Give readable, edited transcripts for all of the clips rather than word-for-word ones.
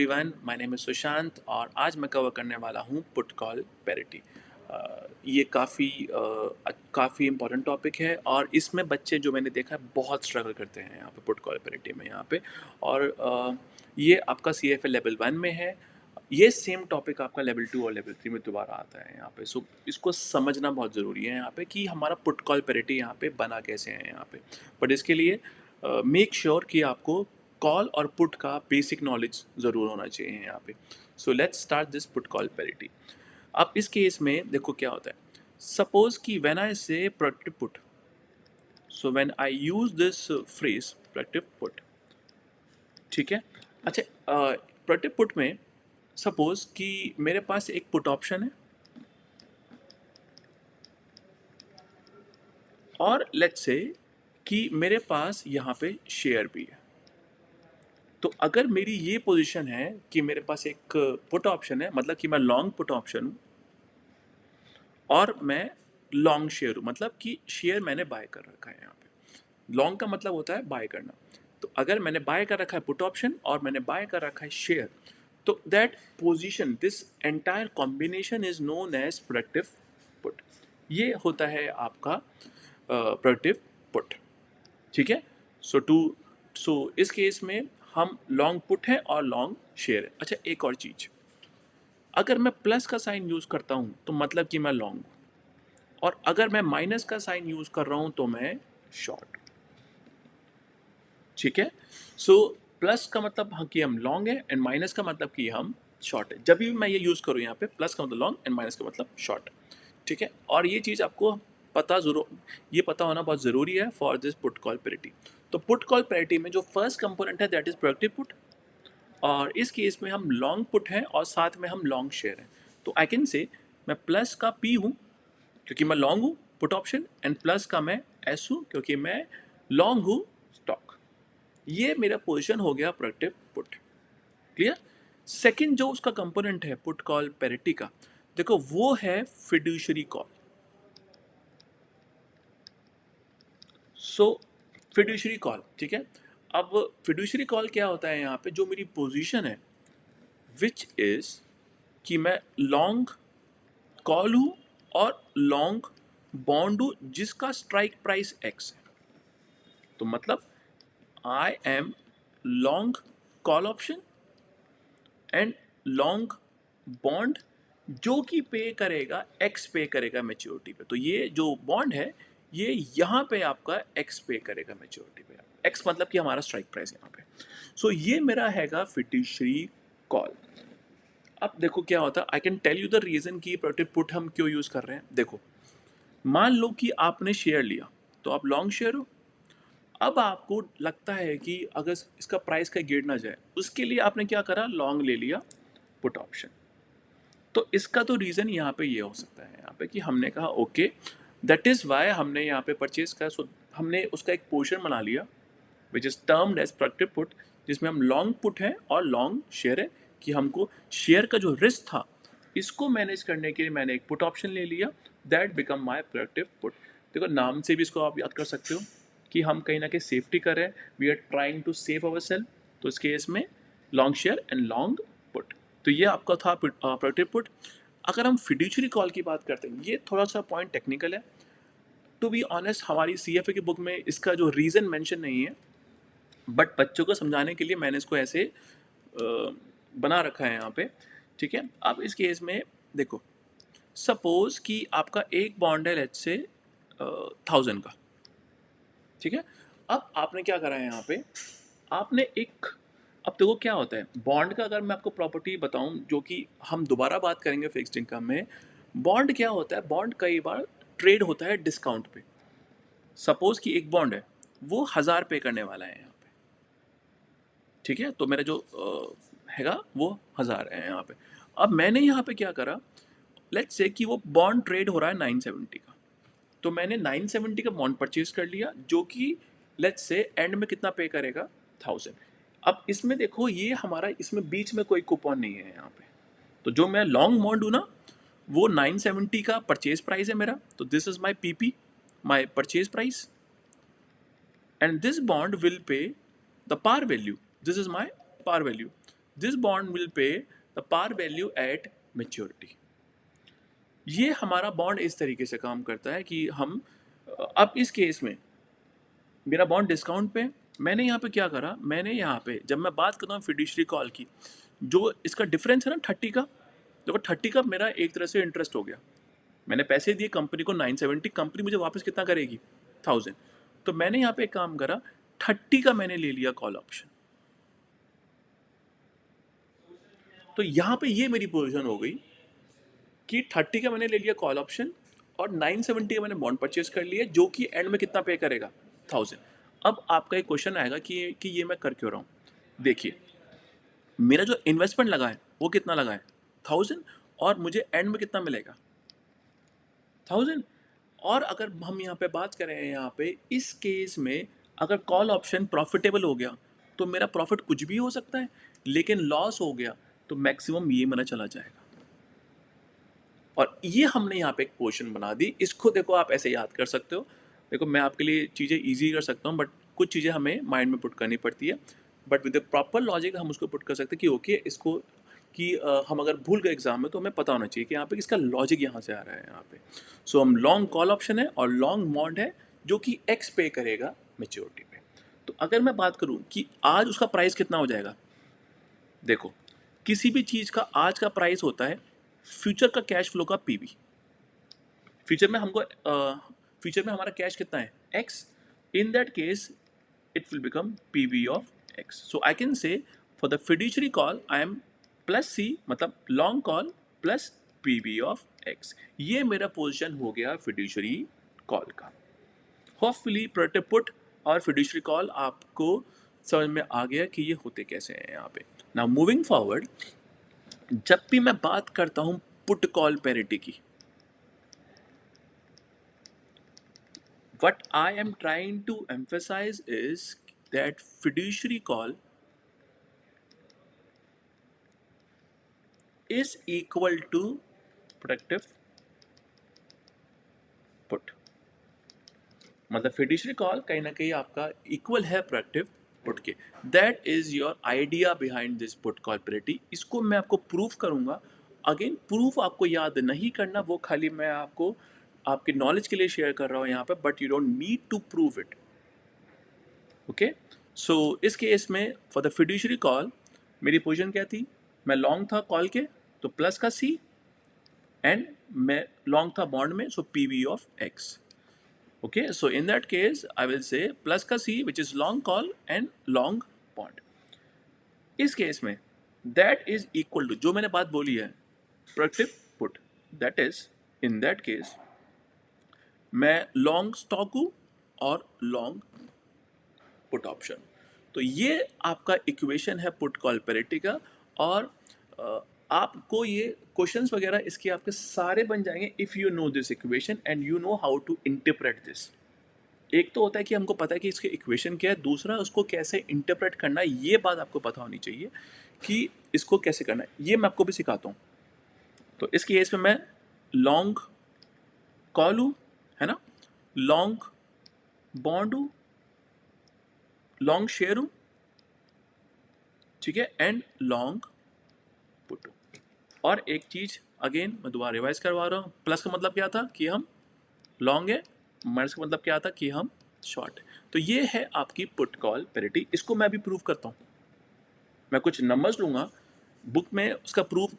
Everyone, my name is Sushant और आज मैं कवर करने वाला हूँ पुट कॉल पैरिटी। ये काफ़ी इम्पोर्टेंट टॉपिक है और इसमें बच्चे जो मैंने देखा है बहुत स्ट्रगल करते हैं यहाँ पे पुट कॉल पैरिटी में यहाँ पे। और ये आपका सी एफ ए लेवल 1 में है। ये सेम टॉपिक आपका लेवल 2 और लेवल 3 में दोबारा आता है यहाँ पे। सो इसको समझना बहुत ज़रूरी है यहाँ पे कि हमारा पुट कॉल पैरिटी यहाँ पे बना कैसे है यहाँ पे। बट इसके लिए मेक श्योर कि आपको कॉल और पुट का बेसिक नॉलेज ज़रूर होना चाहिए यहाँ पे। So let's start this put call parity. अब इस केस में देखो क्या होता है। सपोज कि व्हेन आई से productive put, so when I use this phrase productive put, ठीक है। अच्छा, प्रोडक्टिव पुट में सपोज कि मेरे पास एक पुट ऑप्शन है और लेट्स से कि मेरे पास यहाँ पे शेयर भी है। तो अगर मेरी ये पोजीशन है कि मेरे पास एक पुट ऑप्शन है, मतलब कि मैं लॉन्ग पुट ऑप्शन हूँ और मैं लॉन्ग शेयर हूँ, मतलब कि शेयर मैंने बाय कर रखा है यहाँ पे। लॉन्ग का मतलब होता है बाय करना। तो अगर मैंने बाय कर रखा है पुट ऑप्शन और मैंने बाय कर रखा है शेयर, तो that position, this entire combination is known as productive put. ये होता है आपका प्रोडक्टिव पुट, ठीक है। सो इस केस में हम लॉन्ग पुट है और लॉन्ग शेयर है। अच्छा, एक और चीज, अगर मैं प्लस का साइन यूज करता हूं तो मतलब कि मैं लॉन्ग हूं, और अगर मैं माइनस का साइन यूज कर रहा हूं तो मैं शॉर्ट, ठीक है। सो प्लस का मतलब कि हम लॉन्ग है एंड माइनस का मतलब कि हम शॉर्ट है। जब भी मैं ये यूज करूं यहाँ पे, प्लस का मतलब लॉन्ग एंड माइनस का मतलब शॉर्ट, ठीक है। और ये चीज आपको ये पता होना बहुत जरूरी है for this put call parity. तो पुट कॉल पैरिटी में जो फर्स्ट कंपोनेंट है दैट इज प्रोडक्टिव पुट, और इस केस में हम लॉन्ग पुट हैं और साथ में हम लॉन्ग शेयर हैं। तो आई कैन से मैं प्लस का पी हूँ क्योंकि मैं लॉन्ग हूँ पुट ऑप्शन, एंड प्लस का मैं एस हूँ क्योंकि मैं लॉन्ग हूँ स्टॉक। ये मेरा पोजिशन हो गया प्रोडक्टिव पुट। क्लियर। सेकेंड जो उसका कंपोनेंट है पुट कॉल पैरिटी का, देखो वो है फिड्यूशरी कॉल। सो फिड्यूशरी कॉल, ठीक है। अब फिड्यूशरी कॉल क्या होता है यहाँ पे, जो मेरी पोजीशन है विच इज कि मैं लॉन्ग कॉल हूँ और लॉन्ग बॉन्ड हूँ जिसका स्ट्राइक प्राइस एक्स है। तो मतलब I am long call option and long bond जो कि पे करेगा एक्स, पे करेगा मेच्योरिटी पे। तो ये जो बॉन्ड है ये यहाँ पे आपका एक्स पे करेगा मेच्योरिटी पे। एक्स मतलब कि हमारा स्ट्राइक प्राइस यहाँ पे। सो ये मेरा हैगा फिड्यूशरी कॉल। अब देखो क्या होता है, I can tell you the reason कि प्रोडक्टिव पुट हम क्यों यूज कर रहे हैं। देखो, मान लो कि आपने शेयर लिया तो आप लॉन्ग शेयर हो। अब आपको लगता है कि अगर इसका प्राइस का गिर ना जाए, उसके लिए आपने क्या करा, लॉन्ग ले लिया पुट ऑप्शन। तो इसका तो रीज़न यहाँ पे ये हो सकता है यहाँ पे कि हमने कहा ओके, दैट इज़ वाई हमने यहाँ पे परचेज करा। सो हमने उसका एक पोर्शन बना लिया which is termed as productive put, जिसमें हम लॉन्ग पुट है और लॉन्ग शेयर है, कि हमको शेयर का जो रिस्क था इसको मैनेज करने के लिए मैंने एक पुट ऑप्शन ले लिया, that become my productive put. देखो, नाम से भी इसको आप याद कर सकते हो कि हम कहीं ना कहीं सेफ्टी कर रहे हैं, we are trying to save our self. तो इस केस में long share and long put. तो ये आपका था प्रोडक्टिव पुट। अगर हम फिड्यूशरी कॉल की बात करते हैं, ये थोड़ा सा पॉइंट टेक्निकल है। टू बी ऑनेस्ट, हमारी सी एफ ए की बुक में इसका जो रीज़न मेंशन नहीं है, बट बच्चों को समझाने के लिए मैंने इसको ऐसे बना रखा है यहाँ पे, ठीक है। अब इस केस में देखो, सपोज कि आपका एक बॉन्ड है लेट्स से 1000 का, ठीक है। अब आपने क्या करा है यहाँ पे, आपने एक, अब देखो क्या होता है बॉन्ड का, अगर मैं आपको प्रॉपर्टी बताऊं जो कि हम दोबारा बात करेंगे फिक्स्ड इनकम में। बॉन्ड क्या होता है, बॉन्ड कई बार ट्रेड होता है डिस्काउंट पे। सपोज कि एक बॉन्ड है वो 1000 पे करने वाला है यहाँ पे, ठीक है। तो मेरा जो हैगा वो 1000 है यहाँ पे। अब मैंने यहाँ पे क्या करा, लेट्स से कि वो बॉन्ड ट्रेड हो रहा है 970 का, तो मैंने 970 का बॉन्ड परचेज कर लिया जो कि लेट्स से एंड में कितना पे करेगा, 1000। अब इसमें देखो, ये हमारा इसमें बीच में कोई कूपन नहीं है यहाँ पे। तो जो मैं लॉन्ग बॉन्ड हूँ ना, वो 970 का परचेज प्राइस है मेरा, तो this is my PP, my purchase price, and this bond will pay the par value, this is my par value. This bond will pay the par value at maturity. ये हमारा bond इस तरीके से काम करता है कि हम अब इस केस में मेरा बॉन्ड डिस्काउंट पे, मैंने यहाँ पे क्या करा, मैंने यहाँ पे जब मैं बात करता हूँ फिड्यूशरी कॉल की, जो इसका डिफरेंस है ना 30 का, देखो 30 का मेरा एक तरह से इंटरेस्ट हो गया। मैंने पैसे दिए कंपनी को 970, कंपनी मुझे वापस कितना करेगी 1000। तो मैंने यहाँ पे एक काम करा, 30 का मैंने ले लिया कॉल ऑप्शन। तो यहाँ पे ये मेरी पोजीशन हो गई कि 30 का मैंने ले लिया कॉल ऑप्शन और 970 का मैंने बॉन्ड परचेज कर लिया, जो कि एंड में कितना पे करेगा 1000। अब आपका एक क्वेश्चन आएगा कि ये मैं कर क्यों रहा हूँ। देखिए मेरा जो इन्वेस्टमेंट लगा है वो कितना लगा है 1000, और मुझे एंड में कितना मिलेगा 1000। और अगर हम यहाँ पे बात करें, यहाँ पे इस केस में अगर कॉल ऑप्शन प्रॉफिटेबल हो गया तो मेरा प्रॉफिट कुछ भी हो सकता है, लेकिन लॉस हो गया तो मैक्सिमम ये मेरा चला जाएगा। और ये हमने यहाँ पे एक पोर्शन बना दी। इसको देखो आप ऐसे याद कर सकते हो। देखो मैं आपके लिए चीज़ें ईजी कर सकता हूँ, बट कुछ चीज़ें हमें माइंड में पुट करनी पड़ती है, but with the proper logic हम उसको पुट कर सकते हैं कि ओके इसको कि हम अगर भूल गए एग्जाम में तो हमें पता होना चाहिए कि यहाँ पे इसका लॉजिक यहाँ से आ रहा है यहाँ पे। सो हम लॉन्ग कॉल ऑप्शन है और लॉन्ग बॉन्ड है जो कि एक्स पे करेगा मेच्योरिटी पे। तो अगर मैं बात करूँ कि आज उसका प्राइस कितना हो जाएगा, देखो किसी भी चीज़ का आज का प्राइस होता है फ्यूचर का कैश फ्लो का पीवी। फ्यूचर में हमको फ्यूचर में हमारा कैश कितना है x, in that case it will become PV of X. So I can say for the fiduciary call I am plus C, मतलब long call plus PV of X. ये मेरा position हो गया fiduciary call का। Hopefully productive put और fiduciary call आपको समझ में आ गया कि ये होते कैसे हैं यहाँ पे। Now moving forward, जब भी मैं बात करता हूँ पुट कॉल पैरिटी की, what I am trying to emphasize is that fiduciary call is equal to productive put. मतलब फिड्यूशरी कॉल कहीं ना कहीं आपका इक्वल है प्रोडक्टिव पुट के। That is your idea behind this put call parity. इसको मैं आपको प्रूफ करूंगा। अगेन प्रूफ आपको याद नहीं करना, वो खाली मैं आपको आपके नॉलेज के लिए शेयर कर रहा हूँ यहाँ पे, but you don't need to prove it. Okay, so इस केस में फॉर द फिड्यूशरी कॉल मेरी पोजीशन क्या थी, मैं लॉन्ग था कॉल के तो प्लस का सी, एंड मैं लॉन्ग था बॉन्ड में so PV of X. Okay, so in that case I will say plus का C which is long call and long bond. इस केस में दैट इज इक्वल टू जो मैंने बात बोली है productive put, that is in that case मैं long stock हूं और लॉन्ग पुट ऑप्शन। तो ये आपका इक्वेशन है पुट कॉल पैरिटी का। और आपको ये क्वेश्चंस वगैरह इसके आपके सारे बन जाएंगे if you know this equation and you know how to interpret this. एक तो होता है कि हमको पता है कि इसके इक्वेशन क्या है, दूसरा उसको कैसे इंटरप्रेट करना है, ये बात आपको पता होनी चाहिए कि इसको कैसे करना है। ये मैं आपको भी सिखाता हूँ। तो इस केस में मैं लॉन्ग कॉल हूँ, है ना, लॉन्ग बॉन्ड हूँ, लॉन्ग शेयर हूँ, ठीक है, एंड लॉन्ग पुट हूँ। और एक चीज़ अगेन मैं दोबारा रिवाइज करवा रहा हूँ, प्लस का मतलब क्या था कि हम लॉन्ग है, माइनस का मतलब क्या था कि हम शॉर्ट है। तो ये है आपकी पुट कॉल पैरिटी। इसको मैं भी प्रूव करता हूँ। मैं कुछ नंबर्स लूँगा, बुक में उसका प्रूफ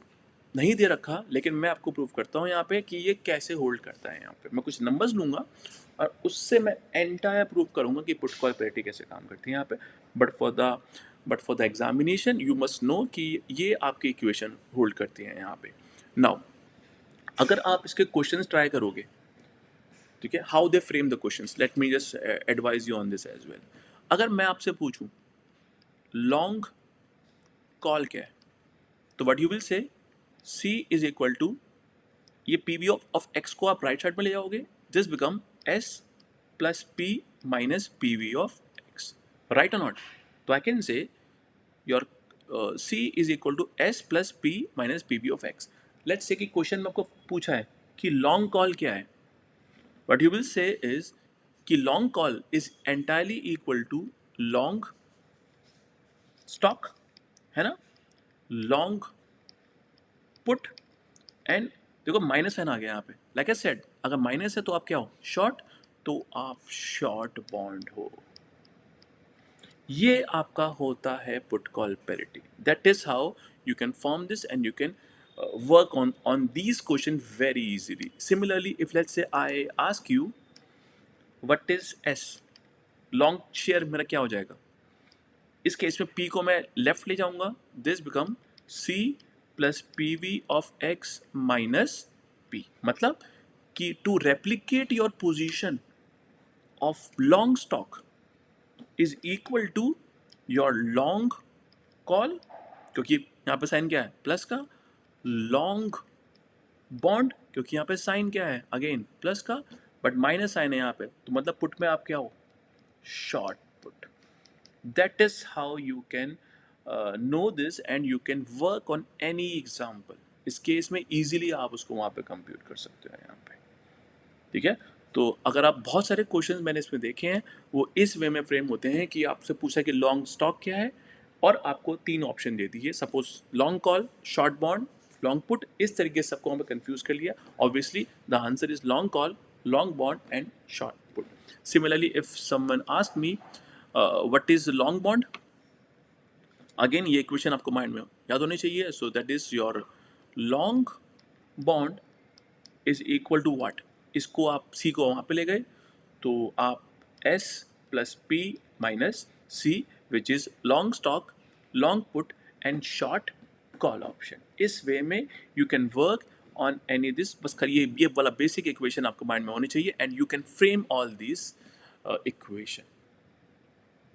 नहीं दे रखा, लेकिन मैं आपको प्रूव करता हूँ यहाँ पे कि ये कैसे होल्ड करता है। यहाँ पे मैं कुछ नंबर्स लूँगा और उससे मैं एंटायर प्रूव करूँगा कि पुट कॉल पैरिटी कैसे काम करती है यहाँ पे। But for the examination you must know कि ये आपकी इक्वेशन होल्ड करती है यहाँ पे। नाउ अगर आप इसके क्वेश्चंस ट्राई करोगे, ठीक है, how they frame the questions, let me just advise you on this as well. अगर मैं आपसे पूछूं लॉन्ग कॉल क्या है, तो what you will say C is equal to, ये पी वी ऑफ एक्स को आप राइट साइड में ले जाओगे, this become S plus P minus P V of X, right और नॉट। तो I can say your C is equal to S plus P minus P V of X. Let's say कि question में आपको पूछा है कि long call क्या है, what you will say is कि long call is entirely equal to long stock, है ना, लॉन्ग पुट एंड देखो माइनस साइन आ गया यहाँ पे, लाइक आई सेड अगर माइनस है तो आप क्या हो, शॉर्ट, तो आप शॉर्ट बॉन्ड हो। ये आपका होता है put call parity. That is how you can form this and you can work on these questions very easily. Similarly, if let's say I ask you what is S, long share मेरा क्या हो जाएगा, इस case में P को मैं left ले जाऊंगा, this become C plus P V of X minus P, मतलब कि to replicate your position of long stock is equal to your long call, क्योंकि यहाँ पे साइन क्या है प्लस का, लॉन्ग बॉन्ड क्योंकि यहाँ पे साइन क्या है अगेन प्लस का, बट माइनस साइन है यहाँ पे, तो मतलब पुट में आप क्या हो, short put. That is how you can know this and you can work on any example. इस केस में इजीली आप उसको वहाँ पे कंप्यूट कर सकते हो यहाँ पे, ठीक है। तो अगर आप बहुत सारे क्वेश्चंस मैंने इसमें देखे हैं वो इस वे में फ्रेम होते हैं कि आपसे पूछा कि लॉन्ग स्टॉक क्या है और आपको 3 ऑप्शन दे दिए, suppose long call, short bond, long put, इस तरीके से सबको हमें कंफ्यूज कर लिया। Obviously the answer is long call, long bond and short put. Similarly if someone ask me what is long bond, again ये इक्वेशन आपको माइंड में याद होनी चाहिए। So that is your long bond is equal to what, इसको आप सी को वहाँ पे ले गए तो आप S plus P minus C which is long stock, long put and short call option. इस वे में you can work on any this, बस करिए ये वाला बेसिक इक्वेशन आपको माइंड में होनी चाहिए and you can frame all this equation,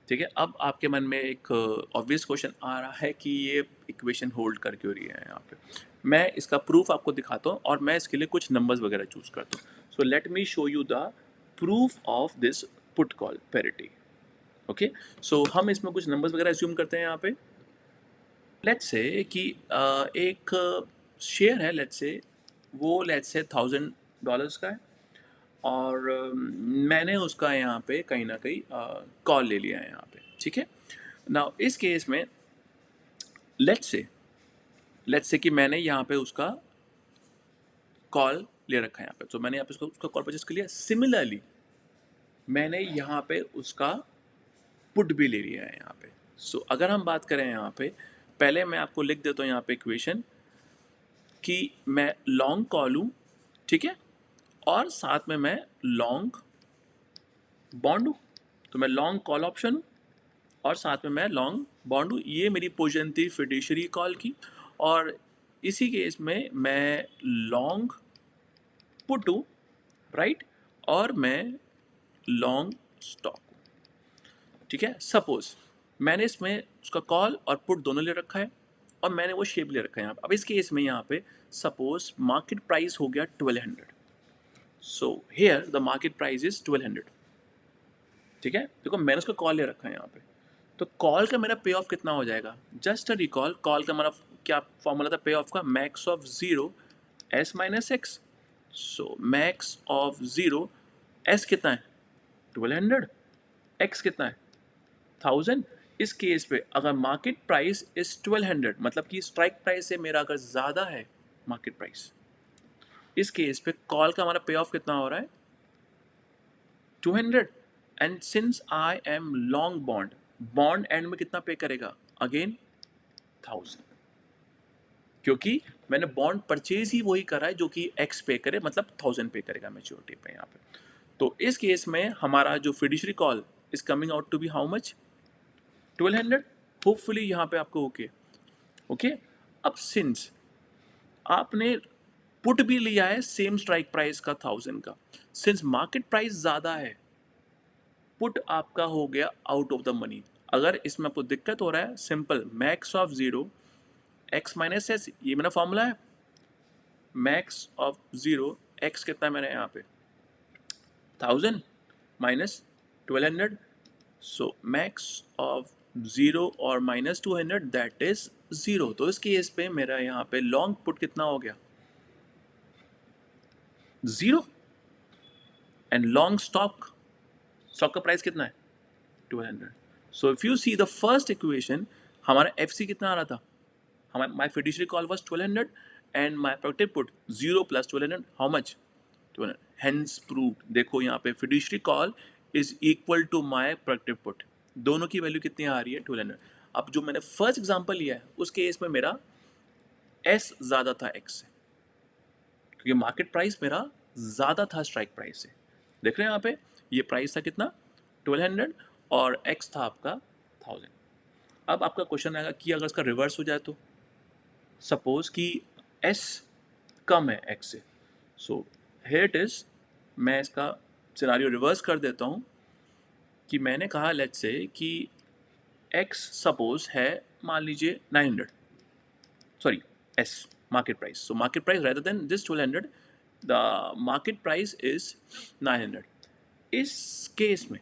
ठीक है। अब आपके मन में एक ऑब्वियस क्वेश्चन आ रहा है कि ये इक्वेशन होल्ड कर क्यों रही है यहाँ पे। मैं इसका प्रूफ आपको दिखाता हूँ और मैं इसके लिए कुछ नंबर्स वगैरह चूज करता हूँ। So let me show you the proof of this put call parity. Okay, so हम इसमें कुछ नंबर्स वगैरह एज्यूम करते हैं यहाँ पे। लेट्स से कि एक शेयर है, लेट्स से वो लेट्स से $1000 का है और मैंने उसका यहाँ पे कहीं ना कहीं कॉल ले लिया है यहाँ पे, ठीक है। नाउ इस केस में लेट्स से कि मैंने यहाँ पे उसका कॉल ले रखा है यहाँ पे, तो मैंने यहाँ पे उसका कॉल परचेस कर लिया। सिमिलरली मैंने यहाँ पे उसका पुट भी ले लिया है यहाँ पे। सो अगर हम बात करें यहाँ पे, पहले मैं आपको लिख देता हूँ यहाँ पे इक्वेशन कि मैं लॉन्ग कॉल हूँ, ठीक है, और साथ में मैं लॉन्ग बॉन्ड हूँ, तो मैं लॉन्ग कॉल ऑप्शन हूँ और साथ में मैं लॉन्ग बॉन्ड हूँ। ये मेरी पोजीशन थी फिड्यूशियरी कॉल की, और इसी केस में मैं लॉन्ग पुट हूँ, राइट, और मैं लॉन्ग स्टॉक हूँ, ठीक है। सपोज मैंने इसमें उसका कॉल और पुट दोनों ले रखा है और मैंने वो शेप ले रखा है यहाँ पे। अब इस केस में यहाँ पे सपोज मार्केट प्राइस हो गया 1200, so here the market price is 1200, ठीक है। देखो मैंने उसका कॉल ले रखा है यहाँ पे, तो कॉल का मेरा पे ऑफ कितना हो जाएगा, जस्ट अ रिकॉल, कॉल का मेरा क्या फॉर्मूला था पे ऑफ का, max of zero S minus X. So max of zero, S कितना है 1200, एक्स कितना है 1000। इस केस पे अगर मार्केट प्राइस इज 1200, मतलब कि स्ट्राइक प्राइस से मेरा अगर ज़्यादा है मार्केट प्राइस, इस केस पे कॉल का हमारा पे ऑफ कितना हो रहा है 200। And since I am long bond, bond and में कितना पे करेगा अगेन 1000, क्योंकि मैंने बॉन्ड परचेज ही वही करा है जो कि एक्स पे करे, मतलब 1000 पे करेगा मैच्योरिटी पे यहाँ पे। तो इस केस में हमारा जो fiduciary call is coming out to be how much 1200। Hopefully यहाँ पे आपको ओके। अब सिंस आपने पुट भी लिया है सेम स्ट्राइक प्राइस का 1000 का, सिंस मार्केट प्राइस ज़्यादा है, पुट आपका हो गया आउट ऑफ द मनी। अगर इसमें आपको दिक्कत हो रहा है, simple max of zero x minus S, ये मेरा फॉर्मूला है, मैक्स ऑफ जीरो एक्स कितना है मेरे यहाँ पे 1000 minus 1200, so max of zero और माइनस 200 दैट इज जीरो। तो इस केस पे मेरा यहाँ पे लॉन्ग पुट कितना हो गया जीरो, एंड लॉन्ग स्टॉक का प्राइस कितना है 1200। So if you see the first equation, हमारा एफ सी कितना आ रहा था, my fiduciary call was 1200 and my protective put 0 plus 1200 how much 1200 hence proved. देखो यहाँ पे fiduciary call is equal to my protective put, दोनों की वैल्यू कितनी आ रही है 1200. अब जो मैंने फर्स्ट एग्जांपल लिया है उस केस में मेरा S ज़्यादा था X से, क्योंकि मार्केट प्राइस मेरा ज़्यादा था स्ट्राइक प्राइस से. देख रहे हैं यहाँ पे ये प्राइस था कितना 1200 और X था आपका 1000. अब आपका क्वेश्चन आएगा कि अगर इसका रिवर्स हो जाए तो सपोज कि S कम है X से. सो हियर इट इज, मैं इसका सिनारियो रिवर्स कर देता हूँ कि मैंने कहा लेट्स से कि X सपोज है मान लीजिए 900, sorry S market price. So market price rather than this 1200, the market price is 900. इस केस में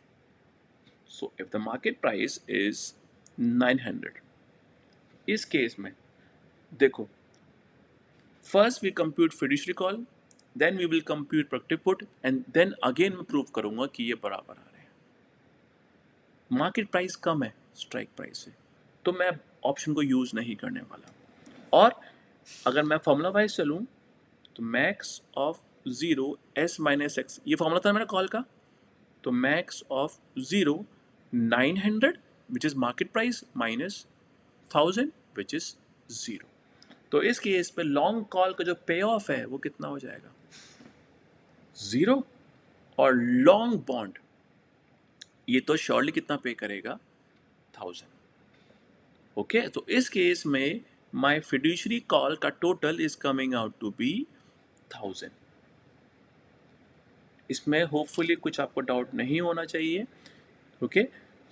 so if the market price is 900, इस केस में देखो first we compute fiduciary call, then we will compute protective put and then again मैं prove करूंगा कि ये बराबर आ रहे हैं. मार्केट प्राइस कम है स्ट्राइक प्राइस से तो मैं ऑप्शन को यूज नहीं करने वाला. और अगर मैं फॉर्मूला वाइज चलूँ तो max of 0 S minus x, ये फॉर्मूला था मेरा कॉल का. तो max of 0 900 which is market price minus 1000 which is 0. तो इस केस पे लॉन्ग कॉल का जो पे ऑफ है वो कितना हो जाएगा 0. और लॉन्ग बॉन्ड ये तो श्योरली कितना पे करेगा 1000. ओके, तो इस केस में माई फिड्यूशरी कॉल का total is coming out to be 1000. इसमें होपफुली कुछ आपको डाउट नहीं होना चाहिए. Okay,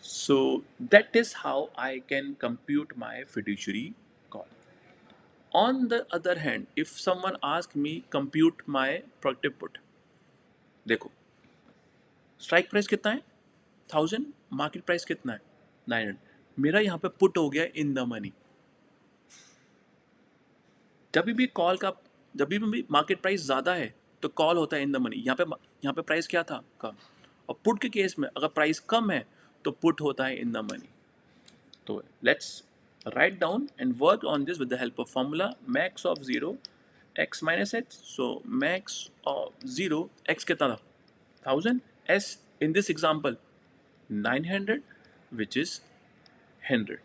so that is how I can compute my fiduciary call. On the other hand if someone ask me compute my productive put, देखो strike price कितना है 1000, market price कितना है 900, मेरा यहाँ पे पुट हो गया इन द मनी. जब भी मार्केट प्राइस ज़्यादा है तो कॉल होता है इन द मनी. यहाँ पे प्राइस क्या था कम, और पुट के केस में अगर प्राइस कम है तो पुट होता है इन द मनी. तो let's write down and work on this with the help of formula max of 0 x minus X. So max of 0 x कितना था 1000, s in this example 900 which is 100.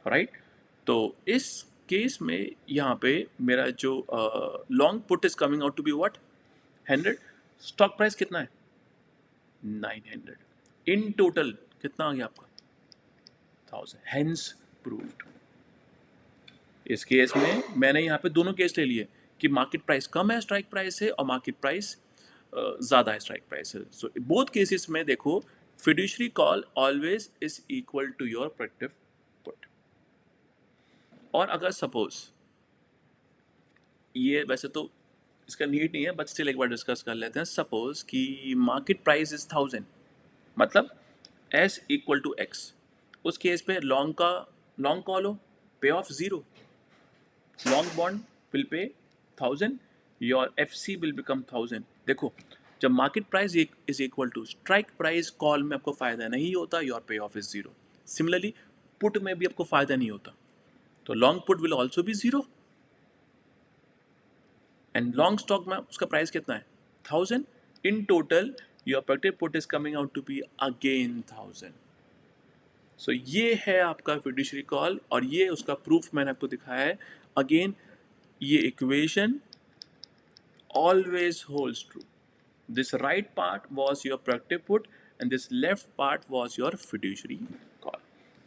Right, तो इस case में यहाँ पे मेरा जो long put is coming out to be what 100. Stock price कितना है 900. इन टोटल कितना आ गया आपका 1000. Hence proved. इस केस में मैंने यहाँ पे दोनों केस ले लिए कि मार्केट प्राइस कम है स्ट्राइक प्राइस से और मार्केट प्राइस ज़्यादा है स्ट्राइक प्राइस से. सो बोथ केसेस में देखो fiduciary call always is equal to your productive put. और अगर सपोज ये वैसे तो इसका नीड नहीं है बट स्टिल एक बार डिस्कस कर लेते हैं. सपोज कि मार्केट प्राइस इज 1000, मतलब S इक्वल टू एक्स. उस केस पे लॉन्ग कॉल हो पे ऑफ 0, लॉन्ग बॉन्ड विल पे 1000, योर FC विल बिकम 1000. देखो जब market price is equal to strike price call में आपको फायदा नहीं होता, योर पे ऑफ इज 0. सिमिलरली पुट में भी आपको फायदा नहीं होता, तो long put will also be 0. And long stock में उसका प्राइस कितना है 1000. In total your productive put is coming out to be again 1000. सो ये है आपका फिड्यूशरी कॉल और ये उसका प्रूफ मैंने आपको दिखाया है. अगेन ये equation always holds true. This right part was your productive put and this left part was your fiduciary call.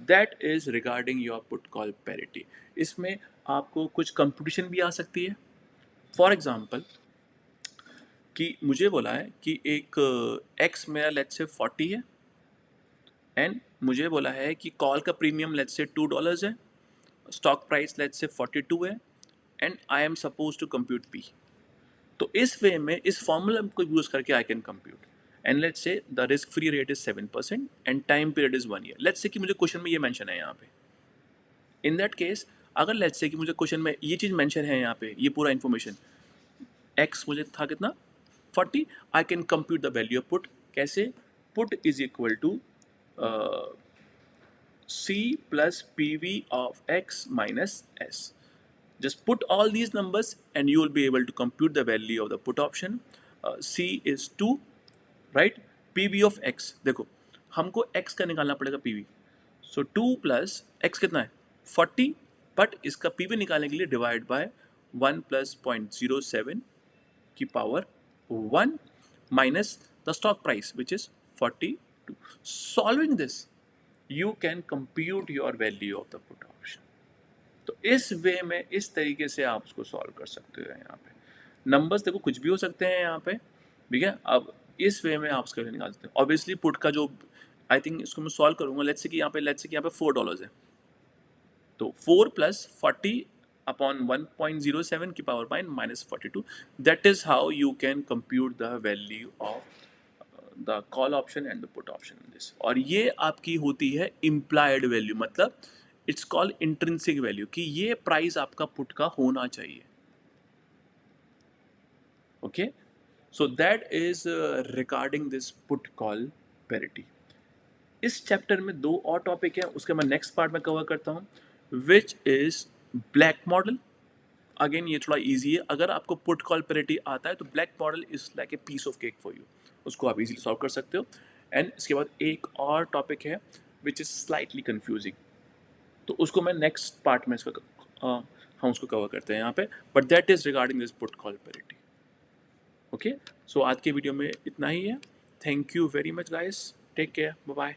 That is regarding your put call parity. इसमें आपको कुछ कंपटीशन भी आ सकती है. फॉर एग्जाम्पल कि मुझे बोला है कि एक X मेरा लेट्स से 40 है एंड मुझे बोला है कि कॉल का प्रीमियम लेट्स से $2 है, स्टॉक प्राइस लेट्स से 42 है and I am suppose to compute P. तो इस वे में इस फॉर्मूला को यूज़ करके आई can compute. And let's say the risk free rate is 7% and time period is 1 year. Let's say कि मुझे question में ये मेंशन है यहाँ पे. इन दैट केस अगर लेट्स से कि मुझे क्वेश्चन में ये चीज़ मेंशन है यहाँ पे, ये पूरा इन्फॉर्मेशन X मुझे था कितना 40, I can compute the value of put. कैसे? Put is equal to C plus PV of X minus S. Just put all these numbers and you will be able to compute the value of the put option. C is 2, right? PV of X, देखो हमको X का निकालना पड़ेगा PV. So 2 plus X कितना है 40, but इसका PV निकालने के लिए डिवाइड बाय 1 plus 0.07 की power 1 minus the stock price which is 42. Solving this you can compute your value of the put option. तो इस वे में इस तरीके से आप उसको सॉल्व कर सकते हो. यहाँ पे नंबर्स देखो कुछ भी हो सकते हैं यहाँ पे, ठीक है. अब इस वे में आप उसका निकाल सकते हैं. ऑब्वियसली पुट का जो आई थिंक इसको मैं सॉल्व करूंगा. लेट्स से कि यहाँ पे $4 है, तो 4 प्लस 40 अपॉन 1.07 की power bye -42. That is how you can compute the value of the call option and the put option in this. और ये आपकी होती है इम्प्लाइड वैल्यू, मतलब इट्स कॉल्ड इंट्रिंसिक वैल्यू, कि ये प्राइस आपका पुट का होना चाहिए. Okay, so that is regarding this put call parity. इस चैप्टर में 2 और टॉपिक है, उसके मैं नेक्स्ट पार्ट में कवर करता हूँ, which is black model. Again ये थोड़ा इजी है. अगर आपको पुट कॉल पैरिटी आता है तो black model is like a piece of cake for you, उसको आप इजीली सॉल्व कर सकते हो. एंड इसके बाद एक और टॉपिक है विच इज स्लाइटली कंफ्यूजिंग, तो उसको मैं नेक्स्ट पार्ट में इसका हम उसको कवर करते हैं यहाँ पे, but that is regarding this put call parity. Okay, so आज के वीडियो में इतना ही है. Thank you very much guys, take care, bye bye.